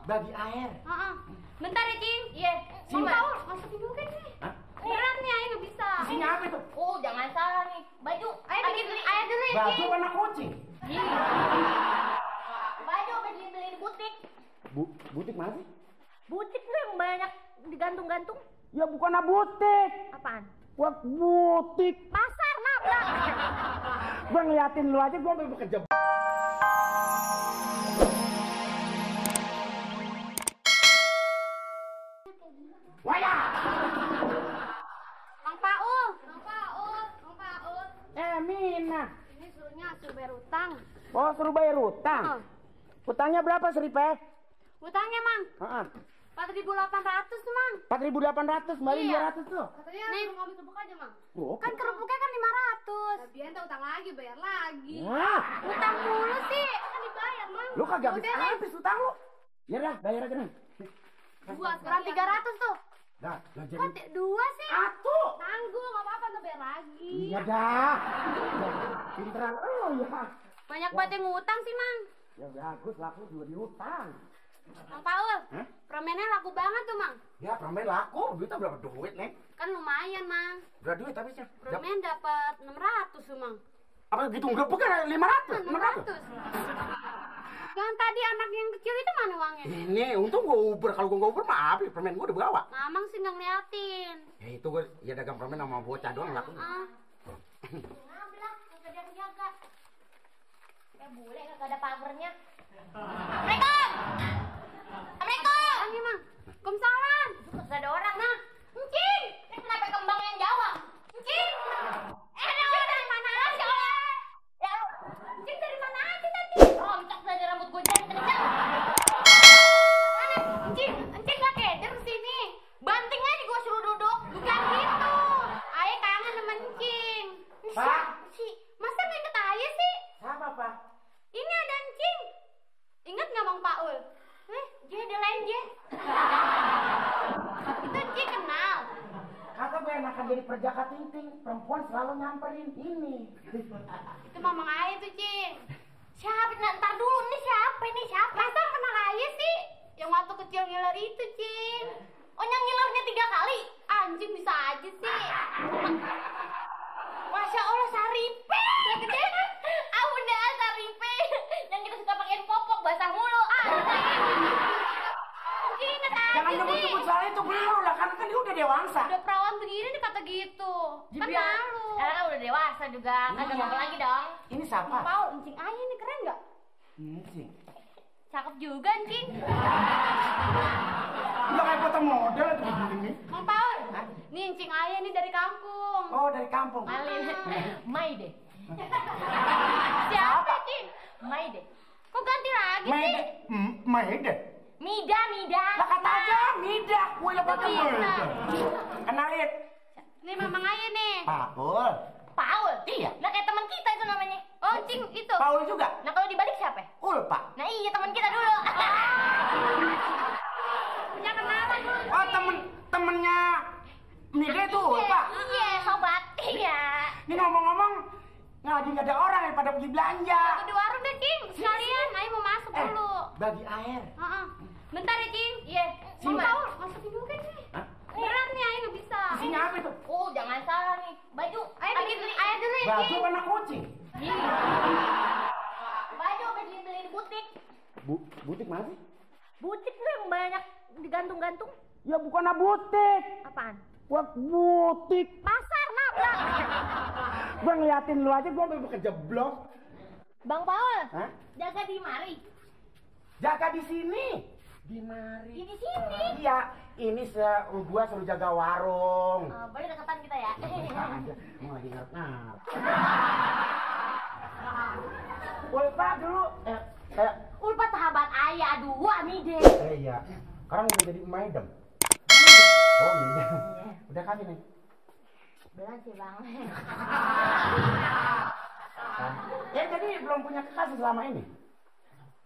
bagi air. Bentar ya, Cing. Iya. Bang Paul, masukin dulu kan nih. Berat nih, ayo nggak bisa. Isinya apa itu? Oh, jangan salah nih. Baju. Ayo bikin beli air dulu ya, Baju Cing. warna kucing. Baju beli di butik. Butik mana sih? Butik tuh yang banyak digantung-gantung. Ya bukan butik. Apaan? Buat butik. Pasar, nabrak. Gua ngeliatin lu aja, gua udah kejebak. Waya! Bang Paul. Mina. Ini suruhnya suruh bayar utang. Oh, suruh bayar utang. Utangnya berapa, Seripe? Utangnya, Mang. 4.800 tuh, Mang. 4.800, kembali Iya. 200 tuh. Katanya nih mau ambil kerupuk aja, Mang. Oh, Kan kerupuknya kan 500. Tapi ente utang lagi, bayar lagi. wah, Utang mulu sih. Kan dibayar, Mang. lu kagak Udah bisa nih. habis utang lu. Ya dah, bayar aja nih. Dua Kurang 300 tuh. Dah, lah Kok jadi dua sih? satu. Tanggung, nggak apa-apa, ntar bayar lagi. Iya dah. Pinteran lu ya. Banyak banget yang ngutang sih, Mang. Ya bagus, laku juga diutang. Bang Paul, Hah? permennya laku banget tuh, Mang. Ya, permen laku. Duitnya berapa duit, Neng? Kan lumayan, Mang. Berapa duit habisnya? Permen dapat 600 tuh, Mang. Apa gitu? Enggak, bukan 500. 600. Yang tadi anak yang kecil itu mana uangnya? Ini untung gua Uber. Kalau gua nggak Uber mah habis. Permen gua udah bawa. Mamang sih nggak ngeliatin. Ya itu gua ya dagang permen sama bocah doang laku. Nabrak, kagak ada jaga. Kayak bule kagak ada pagernya. Assalamualaikum. Assalamualaikum. Ini, Mang. Waalaikumsalam. Kagak ada orang, Mang. Encing, ini kenapa kembang yang Jawa? Encing. Ada orang dari mana aja? Ya, Encing dari mana aja tadi? Roncok saja rambut gue jadi kencang. Encing gak keder kesini. Banting aja gue suruh duduk. Bukan gitu. Ayah kangen sama Encing. Pak. Si, masa gak inget ayah sih? Apa, Pak? Ini ada Encing. Ingat gak Bang Paul? Dia ada lain dia. Itu Encing kenal. Kata gue enakan jadi perjaka ting-ting. Perempuan selalu nyamperin ini. Itu mamang ayah tuh, Cing. Siapa? Ntar dulu, ini siapa? Masa kenal ayah sih? Yang waktu kecil ngiler itu, Cing. Oh, yang ngilernya 3 kali? Anjing bisa aja sih. Masya Allah, Saripe. Udah gede kan? Udah Saripe. Yang kita suka pakein popok basah mulu. Ingat aja Jangan sih. nyebut-nyebut soal itu belum lah. Karena kan dia udah dewasa. Udah perawan begini dikata gitu. Kan malu. Kan udah dewasa juga. Kan udah ngomong lagi dong. Ini siapa? Paul, Encing ayah ini keren nggak? Ini sih. Cakep juga, Encing. Udah kayak foto model itu begini. Bang Paul, nih Encing ayah nih dari kampung. Oh, dari kampung. Malin, Mai deh. Siapa, Cing? Mai deh. Kok ganti lagi sih? Maida. Mida. Lah kata aja Mida. Gue lah pakai Bisa. Maida. Kenalin. Nih mamang ayah nih. Paul. Paul? Iya. Nah kayak teman kita itu namanya. Oh, Cing itu. Paul juga. Nah kalau dibalik siapa? Ulpa. Nah iya teman kita dulu. Punya kenalan dulu. Oh, temennya Mida itu Ulpa. Iya, sobat. Iya. Ini ngomong-ngomong lagi nggak ada orang yang pada pergi belanja. Aku di warung deh, Cing. Sekalian, ayo mau masuk dulu. Bagi air. Bentar ya, Cing. Iya. Bang Paul, masukin dulu kan nih. Berat nih, ayo nggak bisa. Isinya apa itu? Oh, jangan salah nih. Baju. Ayo bikin beli air dulu ya, Baju Cing. warna kucing. Baju beli di butik. Butik mana sih? Butik tuh yang banyak digantung-gantung. Ya bukan butik. Apaan? Buat butik. Pasar, nabrak. Gua ngeliatin lu aja, gua udah kejeblok. Bang Paul, Hah? jaga di mari. Jaga di sini. Di mari. Di sini. Iya, ini gua suruh jaga warung. Boleh deketan kita ya. Mau lagi ngarep-ngarep. Ulpa dulu. Ulpa sahabat ayah, aduh, nih deh. Iya. Sekarang udah jadi maidem. Oh, iya. Udah kasih nih. Belum sih, Bang. Ya jadi belum punya kekasih selama ini.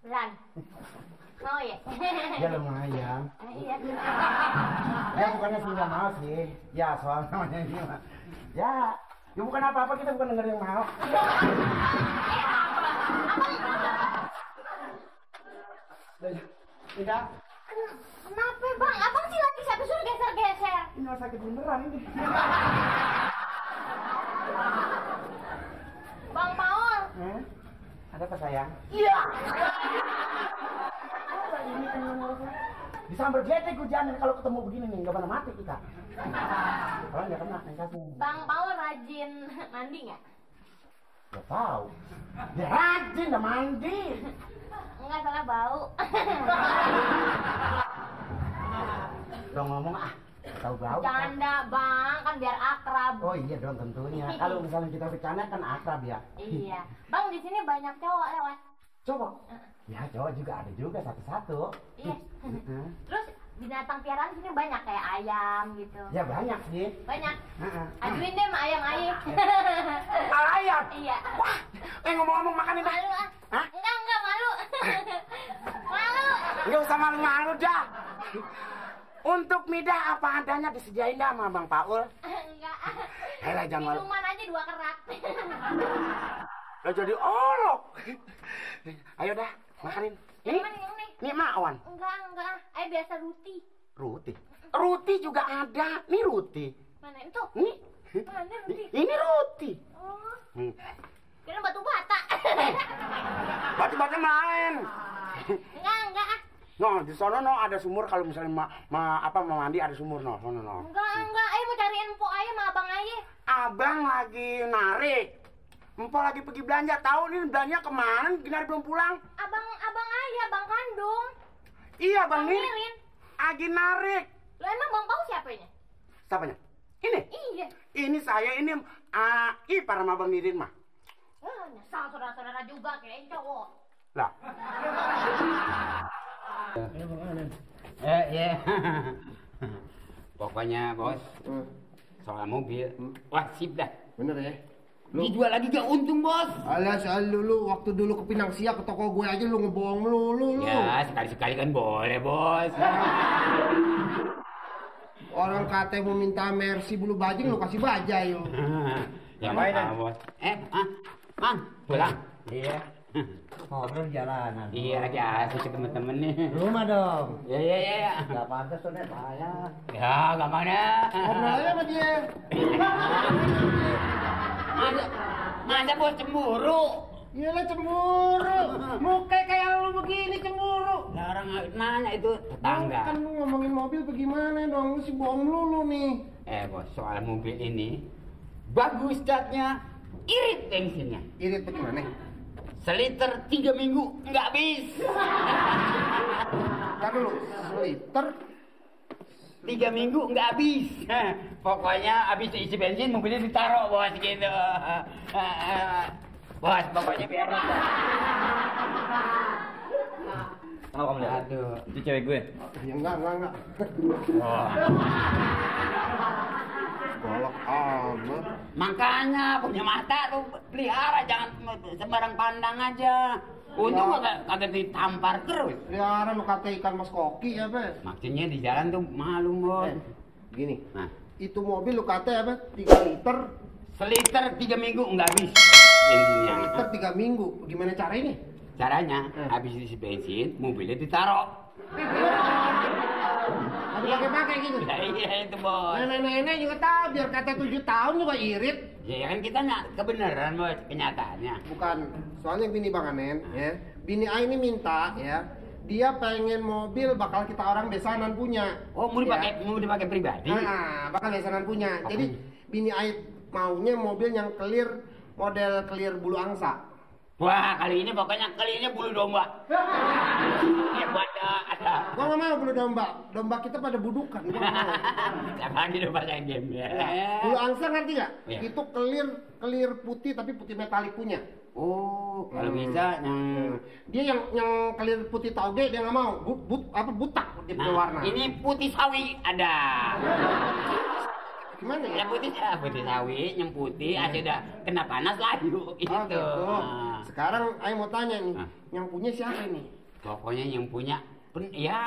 Belum. Mau ya? Ya lumayan. Iya. Ya bukannya sih nggak mau sih. Ya soal namanya ini mah. Ya bukan apa-apa, kita bukan dengerin yang mau. Tidak. abang sih lagi siapa suruh geser-geser. Ini orang sakit beneran ini. Bang Paul. Ada apa sayang? Iya. Apa ini disambar gledek hujan kalau ketemu begini nih nggak pernah mati kita. Kalau nggak kena yang kasih. Bang Paul rajin mandi nggak? Gak tahu. Dia rajin dah mandi. Enggak, salah bau. Udah ngomong tahu bau. Canda bang, kan biar akrab. Oh iya dong tentunya. Kalau misalnya kita bercanda kan akrab ya. Iya. Bang di sini banyak cowok lewat. Coba. Ya cowok juga ada juga satu-satu. Iya. Terus binatang piaraan sini banyak kayak ayam gitu. Ya banyak sih. Banyak. Ajuin deh sama ayam ayam. Ayam. Iya. Wah, ngomong-ngomong makanin dah. Malu ah. Hah? Enggak malu. Malu. Nggak usah malu-malu dah. Untuk Mida apa adanya disediain dah sama Bang Paul. Enggak. Helah jangan malu. Minuman aja 2 kerat. Lo jadi orok. Ayo dah, makanin. Ini, Yang nih? ini Mawan. Enggak. Biasa ruti. Ruti. Ruti juga ada. Nih Ruti. Mana itu? Nih. Mana ruti? Ini Ruti. Oh. Hmm. Kira batu bata. Batu-batu main. Enggak ah. No, di sana no ada sumur kalau misalnya mau mandi ada sumur no, sono no. Enggak. Ayo mau cariin empok aja sama abang aja. Abang lagi narik. Empok lagi pergi belanja. Tahu nih belanja kemana? Gini belum pulang. Abang aja, abang kandung. Iya, Bang Bang Nirin. Nirin. Lagi narik. Lo emang Bang Pau siapanya? Siapanya? Ini. Iya. Ini saya ini ipar sama Bang Nirin mah. Nyesal saudara-saudara juga kayaknya cowok. Lah. Ya. Pokoknya bos, soal mobil, wajib dah. Bener ya? Dijual lagi gak untung bos. Alah soal lu waktu dulu ke Pinang Sia ke toko gue aja lu ngebohong lu. Ya sekali-sekali kan boleh bos. Orang kata mau minta Mercy bulu bajing lu kasih bajai lu. Ya apa bos? Man, pulang. Iya. Ngobrol jalanan. Iya lagi asik ke temen-temen nih. Rumah dong. Ya. Gak pantas tuh nih bahaya. Ya gampang dah. Ngobrol aja sama dia. Masa bos cemburu? Iyalah cemburu. Muka kayak lu begini cemburu. Lah orang nanya itu tetangga. Kan lu ngomongin mobil bagaimana dong? Lu sih bohong lu nih. Bos soal mobil ini bagus catnya, irit bensinnya. Irit bagaimana? Seliter 3 minggu nggak habis. Kan dulu seliter 3 minggu nggak habis. Pokoknya habis isi bensin mobilnya ditaruh bos gitu. Bos pokoknya biar. Kenapa kamu lihat? Aduh. Itu cewek gue. Ya enggak. Oh. Golok amat. Makanya punya mata tuh pelihara, jangan sembarang pandang aja. Untung kagak ditampar terus. Pelihara lu kata ikan mas koki ya, Be? Maksudnya di jalan tuh malu bos. Gini. Nah, Itu mobil lu kata apa? 3 liter. seliter 3 minggu nggak habis bensinnya. Liter 3 minggu. Gimana caranya? Caranya habis isi bensin mobilnya ditaruh. Ada pakai-pakai gitu. Ya iya itu bos. Nenek-nenek juga tahu biar kata 7 tahun juga irit. Ya kan kita nggak kebenaran bos kenyataannya. Bukan, soalnya bini Bang Anen ya. Bini A ini minta ya. Dia pengen mobil bakal kita orang besanan punya. Oh mau Ya. dipakai pribadi. Bakal besanan punya. Jadi bini A maunya mobil yang clear, model clear bulu angsa. Wah kali ini bulu domba. Ya ada. Gua nggak mau bulu domba. Domba kita pada budukan. Gua nggak mau. Apaan di domba saya game ya. Bulu angsa ngerti nggak? Iya. Itu clear putih tapi putih metalik punya. Oh kalau bisa yang Dia yang clear putih tauge dia nggak mau. Butak dia punya warna. ini putih sawi ada. Gimana ya? Putih sawi, yang putih aja udah kena panas lagi gitu. Oh, gitu. Nah, Sekarang Ayo mau tanya nih, Hah? yang punya siapa ini? pokoknya yang punya ya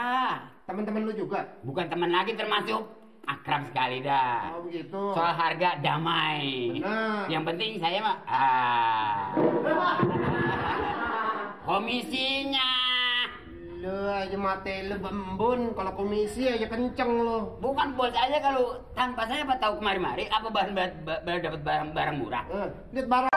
Teman-teman lu juga? bukan teman lagi termasuk akrab sekali dah. Oh begitu. Soal harga damai. Benar. Yang penting saya mah komisinya Lu aja mate lu bembun, kalau komisi aja kenceng lu. Bukan bos aja kalau tanpa saya apa tahu kemari-mari apa bahan dapat barang murah. Lihat barang